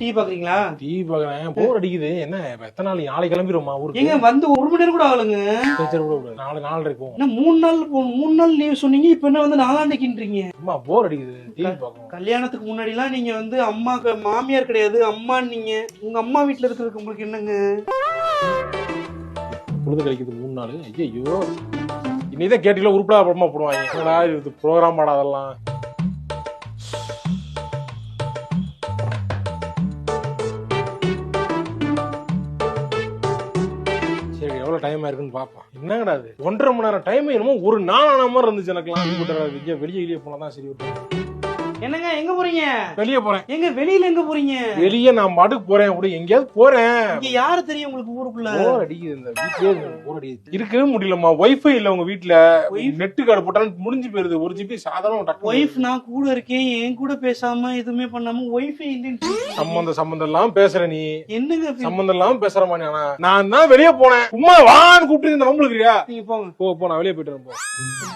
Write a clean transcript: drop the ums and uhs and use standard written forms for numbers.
Tea பாக்குறீங்களா? Tea பாக்குறேன், போர் அடிக்குது. என்ன எத்தனை நாள்? நாளைக்கு கிளம்பிடுமா ஊருக்கு? எங்க வந்து 1 மணி நேரம் கூட ஆகலங்க. நாலு இருக்கும். என்ன 3 நாள் 3 நாள் லீவ் சொன்னீங்க, இப்ப என்ன வந்து 4 நாளைக்குன்றீங்க? அம்மா போர் அடிக்குது, டீ பாக்கணும். கல்யாணத்துக்கு முன்னாடி எல்லாம் நீங்க வந்து அம்மாக்கு மாமியார் கிடையாது அம்மா, நீங்க உங்க அம்மா வீட்டுல இருக்கிறதுக்கு உங்களுக்கு என்னங்க? பொழுது கழிக்குது 3 நாள். ஐயோ, இன்னைதான் கேட்டீங்களா உருப்படா படமா போடுவாங்க. என்னடா இது ப்ரோக்ராம் பாடா அதெல்லாம். சரி, எவ்வளவு டைம் ஆயிருக்குன்னு பாப்பா. என்னங்கடா அது 1.5 மணி நேரம் டைம் என்னமோ ஒரு நாள் ஆன மாதிரி இருந்துச்சு எனக்குலாம். வெளியே போனதான் சரி. என்னங்க எங்க போறீங்க? வெளியே போறேன். எங்க வெளியில எங்க போறீங்க? வெளியே நான் மாட்டுக்கு போறேன், கூட எங்கேயாவது போறேன். இங்க யாரு தெரியும் உங்களுக்கு ஊருக்குள்ள? போர் அடிக்குது, இந்த வீட்லயே போர் அடிக்குது. இருக்கவே முடியலம்மா. வைஃபை இல்ல உங்க வீட்டுல. நெட்டு கார்டு போட்டாலும் முடிஞ்சு போயிருது. 1 GB சாதாரண. ஒய்ஃப் நான் கூட இருக்கேன், என் கூட பேசாம எதுவுமே பண்ணாம ஒய்ஃபை இல்லன்னு சம்பந்தம் எல்லாம் பேசுற நீ. என்னங்க சம்பந்தம் எல்லாம் பேசுறமா? நான் தான் வெளியே போனேன். சும்மா வான்னு கூப்பிட்டு இந்த வம்புலுக்குறியா? நீங்க போங்க. போ, நான் வெளியே போயிட்டு வரேன்.